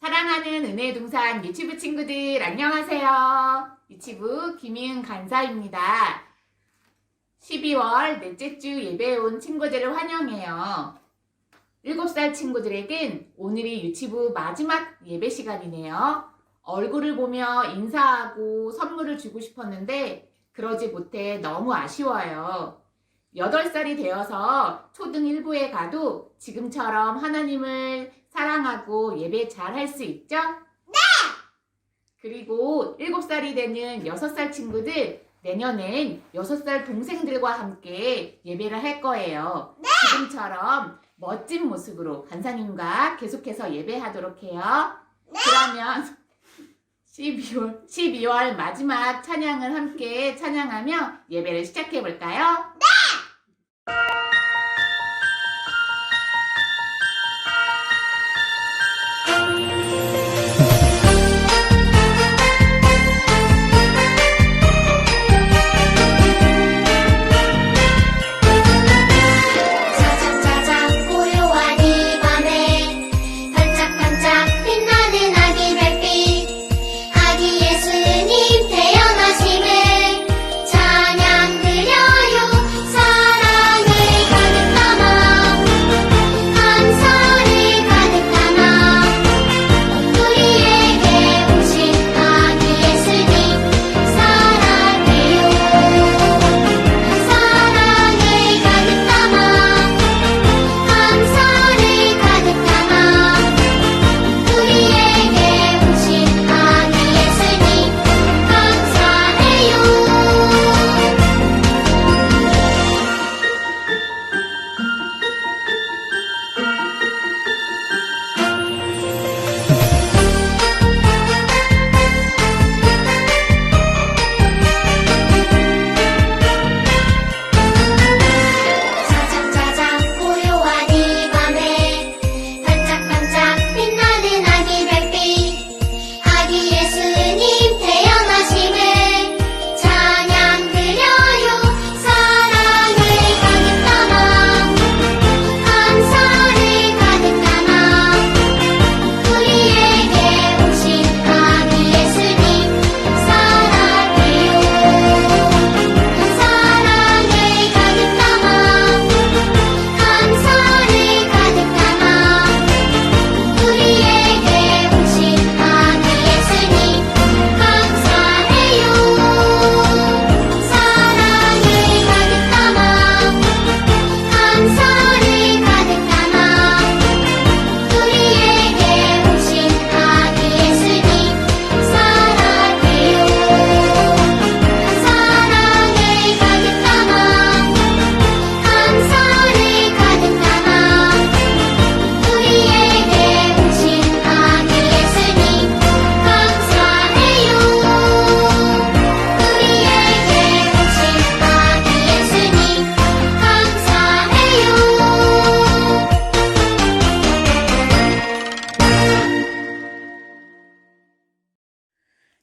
사랑하는 은혜의 동산 유치부 친구들 안녕하세요. 유치부 김희은 간사입니다. 12월 넷째 주 예배에 온 친구들을 환영해요. 7살 친구들에겐 오늘이 유치부 마지막 예배 시간이네요. 얼굴을 보며 인사하고 선물을 주고 싶었는데 그러지 못해 너무 아쉬워요. 8살이 되어서 초등 1부에 가도 지금처럼 하나님을 사랑하고 예배 잘 할 수 있죠? 네! 그리고 7살이 되는 6살 친구들 내년엔 6살 동생들과 함께 예배를 할 거예요. 네! 지금처럼 멋진 모습으로 간사님과 계속해서 예배하도록 해요. 네! 그러면 12월 마지막 찬양을 함께 찬양하며 예배를 시작해 볼까요? 네!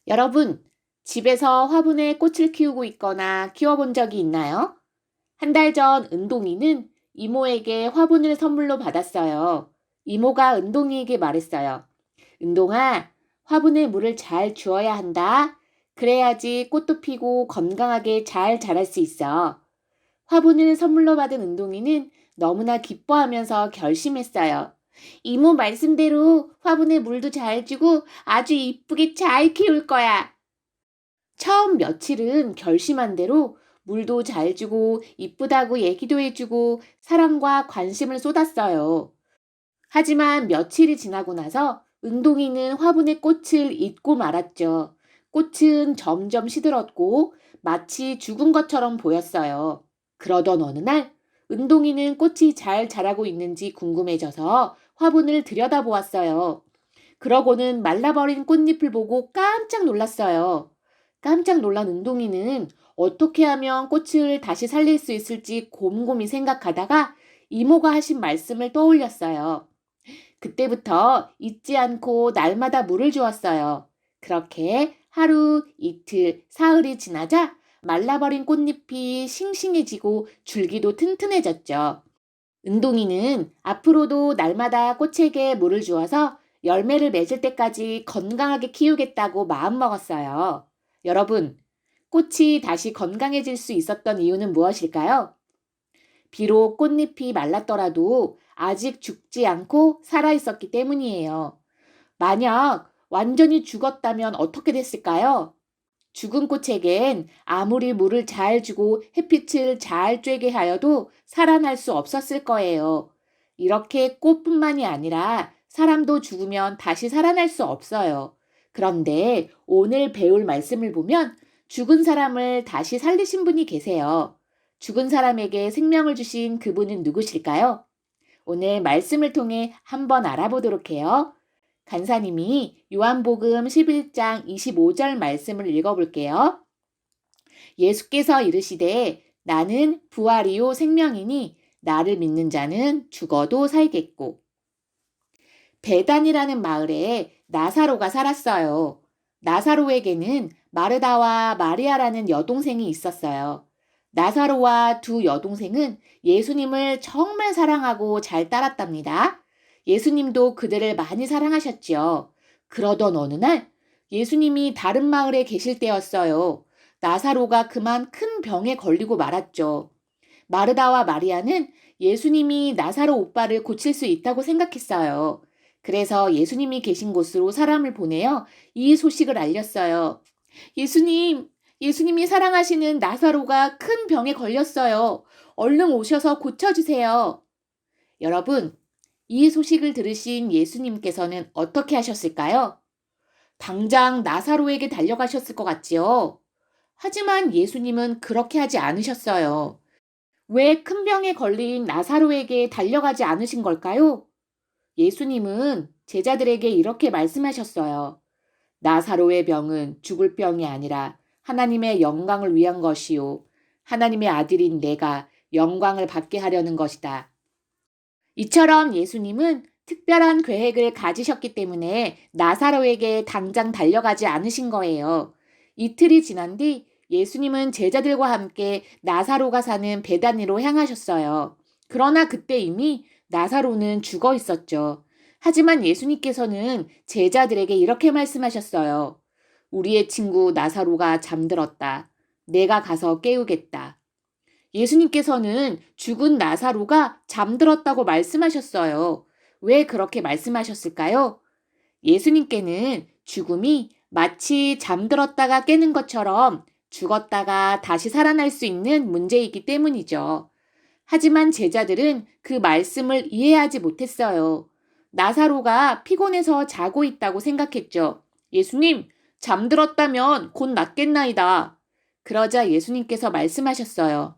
여러분, 집에서 화분에 꽃을 키우고 있거나 키워본 적이 있나요? 한 달 전 은동이는 이모에게 화분을 선물로 받았어요. 이모가 은동이에게 말했어요. 은동아, 화분에 물을 잘 주어야 한다. 그래야지 꽃도 피고 건강하게 잘 자랄 수 있어. 화분을 선물로 받은 은동이는 너무나 기뻐하면서 결심했어요. 이모 말씀대로 화분에 물도 잘 주고 아주 이쁘게 잘 키울 거야. 처음 며칠은 결심한 대로 물도 잘 주고 이쁘다고 얘기도 해주고 사랑과 관심을 쏟았어요. 하지만 며칠이 지나고 나서 은동이는 화분의 꽃을 잊고 말았죠. 꽃은 점점 시들었고 마치 죽은 것처럼 보였어요. 그러던 어느 날 은동이는 꽃이 잘 자라고 있는지 궁금해져서 화분을 들여다보았어요. 그러고는 말라버린 꽃잎을 보고 깜짝 놀랐어요. 깜짝 놀란 은동이는 어떻게 하면 꽃을 다시 살릴 수 있을지 곰곰이 생각하다가 이모가 하신 말씀을 떠올렸어요. 그때부터 잊지 않고 날마다 물을 주었어요. 그렇게 하루, 이틀, 사흘이 지나자 말라버린 꽃잎이 싱싱해지고 줄기도 튼튼해졌죠. 은동이는 앞으로도 날마다 꽃에게 물을 주어서 열매를 맺을 때까지 건강하게 키우겠다고 마음먹었어요. 여러분, 꽃이 다시 건강해질 수 있었던 이유는 무엇일까요? 비록 꽃잎이 말랐더라도 아직 죽지 않고 살아있었기 때문이에요. 만약 완전히 죽었다면 어떻게 됐을까요? 죽은 꽃에겐 아무리 물을 잘 주고 햇빛을 잘 쬐게 하여도 살아날 수 없었을 거예요. 이렇게 꽃뿐만이 아니라 사람도 죽으면 다시 살아날 수 없어요. 그런데 오늘 배울 말씀을 보면 죽은 사람을 다시 살리신 분이 계세요. 죽은 사람에게 생명을 주신 그분은 누구실까요? 오늘 말씀을 통해 한번 알아보도록 해요. 간사님이 요한복음 11장 25절 말씀을 읽어볼게요. 예수께서 이르시되 나는 부활이요 생명이니 나를 믿는 자는 죽어도 살겠고. 베단이라는 마을에 나사로가 살았어요. 나사로에게는 마르다와 마리아라는 여동생이 있었어요. 나사로와 두 여동생은 예수님을 정말 사랑하고 잘 따랐답니다. 예수님도 그들을 많이 사랑하셨지요. 그러던 어느 날 예수님이 다른 마을에 계실 때였어요. 나사로가 그만 큰 병에 걸리고 말았죠. 마르다와 마리아는 예수님이 나사로 오빠를 고칠 수 있다고 생각했어요. 그래서 예수님이 계신 곳으로 사람을 보내어 이 소식을 알렸어요. 예수님이 사랑하시는 나사로가 큰 병에 걸렸어요. 얼른 오셔서 고쳐주세요. 여러분, 이 소식을 들으신 예수님께서는 어떻게 하셨을까요? 당장 나사로에게 달려가셨을 것 같지요? 하지만 예수님은 그렇게 하지 않으셨어요. 왜 큰 병에 걸린 나사로에게 달려가지 않으신 걸까요? 예수님은 제자들에게 이렇게 말씀하셨어요. 나사로의 병은 죽을 병이 아니라 하나님의 영광을 위한 것이요. 하나님의 아들인 내가 영광을 받게 하려는 것이다. 이처럼 예수님은 특별한 계획을 가지셨기 때문에 나사로에게 당장 달려가지 않으신 거예요. 이틀이 지난 뒤 예수님은 제자들과 함께 나사로가 사는 베다니로 향하셨어요. 그러나 그때 이미 나사로는 죽어 있었죠. 하지만 예수님께서는 제자들에게 이렇게 말씀하셨어요. 우리의 친구 나사로가 잠들었다. 내가 가서 깨우겠다. 예수님께서는 죽은 나사로가 잠들었다고 말씀하셨어요. 왜 그렇게 말씀하셨을까요? 예수님께는 죽음이 마치 잠들었다가 깨는 것처럼 죽었다가 다시 살아날 수 있는 문제이기 때문이죠. 하지만 제자들은 그 말씀을 이해하지 못했어요. 나사로가 피곤해서 자고 있다고 생각했죠. 예수님, 잠들었다면 곧 낫겠나이다. 그러자 예수님께서 말씀하셨어요.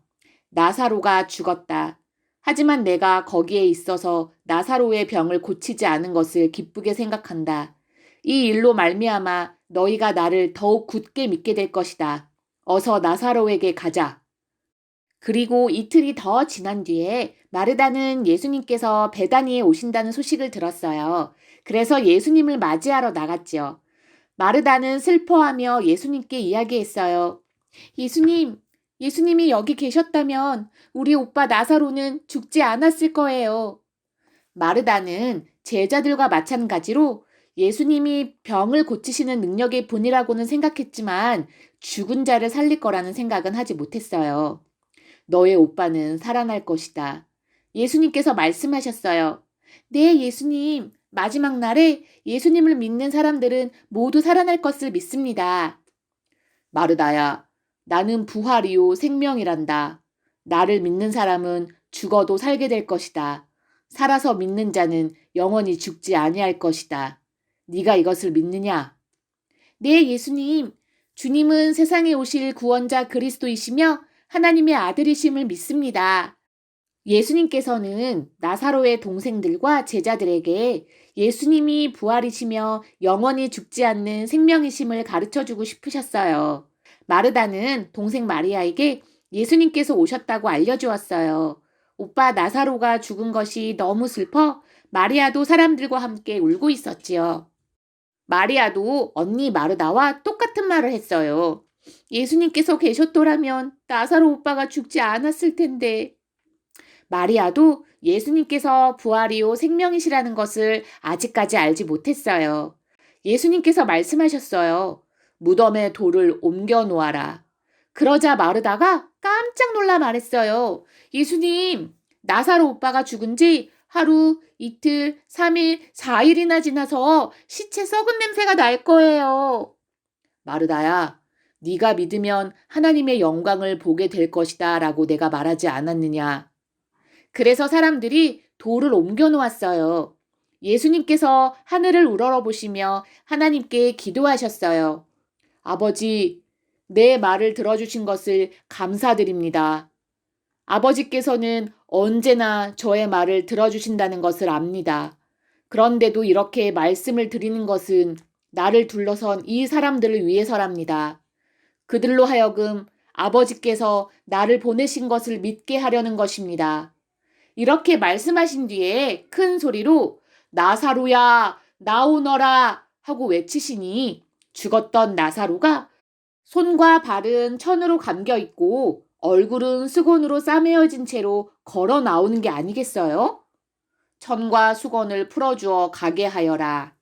나사로가 죽었다. 하지만 내가 거기에 있어서 나사로의 병을 고치지 않은 것을 기쁘게 생각한다. 이 일로 말미암아 너희가 나를 더욱 굳게 믿게 될 것이다. 어서 나사로에게 가자. 그리고 이틀이 더 지난 뒤에 마르다는 예수님께서 베다니에 오신다는 소식을 들었어요. 그래서 예수님을 맞이하러 나갔죠. 마르다는 슬퍼하며 예수님께 이야기했어요. 예수님이 여기 계셨다면 우리 오빠 나사로는 죽지 않았을 거예요. 마르다는 제자들과 마찬가지로 예수님이 병을 고치시는 능력의 분이라고는 생각했지만 죽은 자를 살릴 거라는 생각은 하지 못했어요. 너의 오빠는 살아날 것이다. 예수님께서 말씀하셨어요. 네, 예수님. 마지막 날에 예수님을 믿는 사람들은 모두 살아날 것을 믿습니다. 마르다야, 나는 부활이요 생명이란다. 나를 믿는 사람은 죽어도 살게 될 것이다. 살아서 믿는 자는 영원히 죽지 아니할 것이다. 네가 이것을 믿느냐? 네, 예수님. 주님은 세상에 오실 구원자 그리스도이시며 하나님의 아들이심을 믿습니다. 예수님께서는 나사로의 동생들과 제자들에게 예수님이 부활이시며 영원히 죽지 않는 생명이심을 가르쳐주고 싶으셨어요. 마르다는 동생 마리아에게 예수님께서 오셨다고 알려주었어요. 오빠 나사로가 죽은 것이 너무 슬퍼 마리아도 사람들과 함께 울고 있었지요. 마리아도 언니 마르다와 똑같은 말을 했어요. 예수님께서 계셨더라면 나사로 오빠가 죽지 않았을 텐데. 마리아도 예수님께서 부활이요 생명이시라는 것을 아직까지 알지 못했어요. 예수님께서 말씀하셨어요. 무덤에 돌을 옮겨 놓아라. 그러자 마르다가 깜짝 놀라 말했어요. 예수님, 나사로 오빠가 죽은 지 하루, 이틀, 3일, 4일이나 지나서 시체 썩은 냄새가 날 거예요. 마르다야, 네가 믿으면 하나님의 영광을 보게 될 것이다 라고 내가 말하지 않았느냐. 그래서 사람들이 돌을 옮겨 놓았어요. 예수님께서 하늘을 우러러보시며 하나님께 기도하셨어요. 아버지, 내 말을 들어주신 것을 감사드립니다. 아버지께서는 언제나 저의 말을 들어주신다는 것을 압니다. 그런데도 이렇게 말씀을 드리는 것은 나를 둘러선 이 사람들을 위해서랍니다. 그들로 하여금 아버지께서 나를 보내신 것을 믿게 하려는 것입니다. 이렇게 말씀하신 뒤에 큰 소리로 나사로야, 나오너라 하고 외치시니 죽었던 나사로가 손과 발은 천으로 감겨 있고 얼굴은 수건으로 싸매어진 채로 걸어 나오는 게 아니겠어요? 천과 수건을 풀어주어 가게 하여라.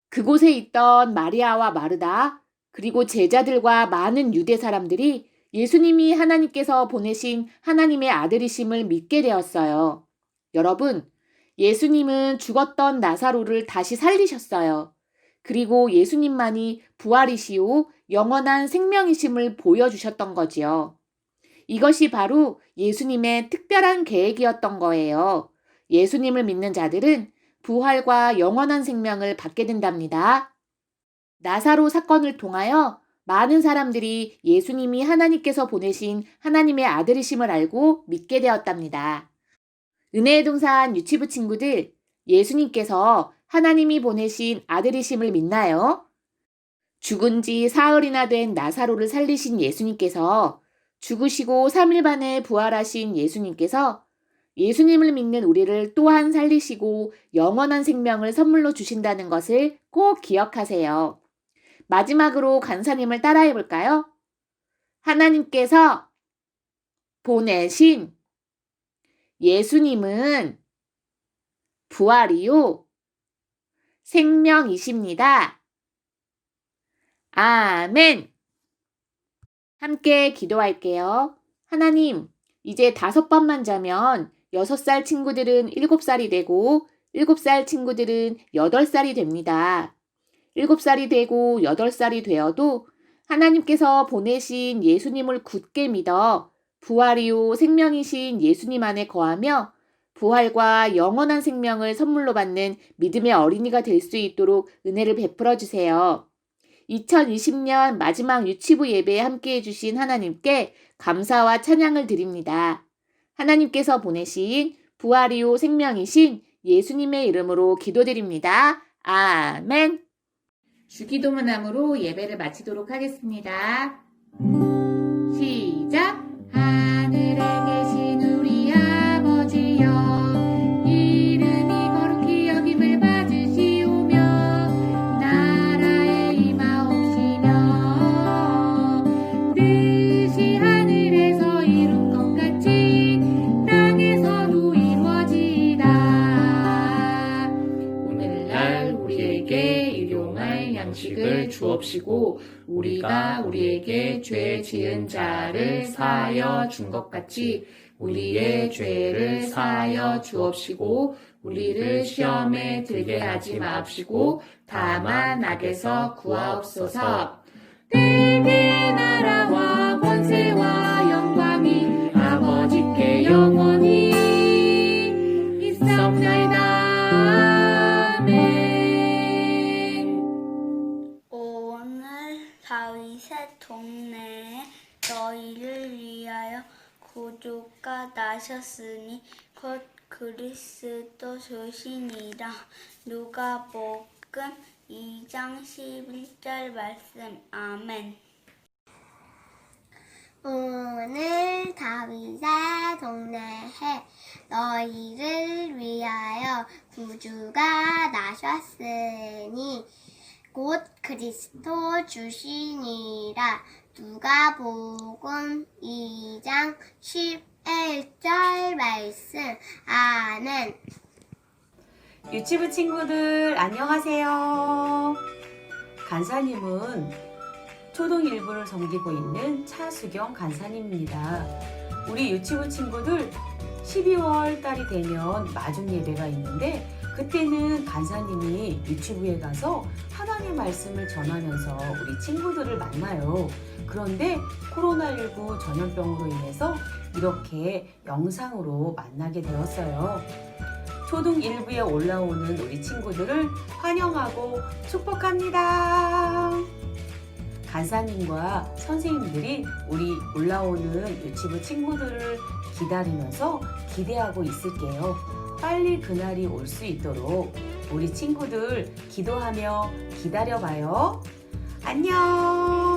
그곳에 있던 마리아와 마르다, 그리고 제자들과 많은 유대 사람들이 예수님이 하나님께서 보내신 하나님의 아들이심을 믿게 되었어요. 여러분, 예수님은 죽었던 나사로를 다시 살리셨어요. 그리고 예수님만이 부활이시오 영원한 생명이심을 보여주셨던 거지요. 이것이 바로 예수님의 특별한 계획이었던 거예요. 예수님을 믿는 자들은 부활과 영원한 생명을 받게 된답니다. 나사로 사건을 통하여 많은 사람들이 예수님이 하나님께서 보내신 하나님의 아들이심을 알고 믿게 되었답니다. 은혜의 동산 유치부 친구들, 예수님께서 하나님이 보내신 아들이심을 믿나요? 죽은 지 사흘이나 된 나사로를 살리신 예수님께서, 죽으시고 3일 만에 부활하신 예수님께서 예수님을 믿는 우리를 또한 살리시고 영원한 생명을 선물로 주신다는 것을 꼭 기억하세요. 마지막으로 간사님을 따라해 볼까요? 하나님께서 보내신 예수님은 부활이요 생명이십니다. 아멘. 함께 기도할게요. 하나님, 이제 5번만 자면 6살 친구들은 7살이 되고 7살 친구들은 8살이 됩니다. 7살이 되고 8살이 되어도 하나님께서 보내신 예수님을 굳게 믿어 부활이요 생명이신 예수님 안에 거하며 부활과 영원한 생명을 선물로 받는 믿음의 어린이가 될 수 있도록 은혜를 베풀어 주세요. 2020년 마지막 유치부 예배에 함께해 주신 하나님께 감사와 찬양을 드립니다. 하나님께서 보내신 부활이요 생명이신 예수님의 이름으로 기도드립니다. 아멘. 주기도문함으로 예배를 마치도록 하겠습니다. 시작. 하늘에 계신 우리 아버지여, 이름이 거룩히 여김을 받으시오며 나라에 임하옵시며 뜻이 하늘에서 이룬 것 같이 땅에서도 이루어지이다. 오늘날 우리에게 일용할 양식을 주옵시고 우리가 우리에게 죄 지은 자를 사하여 준 것 같이 우리의 죄를 사하여 주옵시고 우리를 시험에 들게 하지 마옵시고 다만 악에서 구하옵소서. 내게 나라와 권세와 영광이 아버지께 영원히 있사옵나이다. 다윗의 동네에 너희를 위하여 구주가 나셨으니 곧 그리스도 주시니라. 누가복음 2장 11절 말씀. 아멘. 오늘 다윗의 동네에 너희를 위하여 구주가 나셨으니 곧 그리스도 주시니라. 누가복음 2장 11 1절 말씀. 아멘. 유치부 친구들 안녕하세요. 간사님은 초등 1부를 섬기고 있는 차수경 간사님입니다. 우리 유치부 친구들 12월 달이 되면 마중 예배가 있는데 그때는 간사님이 유치부에 가서 하나님의 말씀을 전하면서 우리 친구들을 만나요. 그런데 코로나19 전염병으로 인해서 이렇게 영상으로 만나게 되었어요. 초등 1부에 올라오는 우리 친구들을 환영하고 축복합니다. 간사님과 선생님들이 우리 올라오는 유치부 친구들을 기다리면서 기대하고 있을게요. 빨리 그날이 올 수 있도록 우리 친구들 기도하며 기다려봐요. 안녕.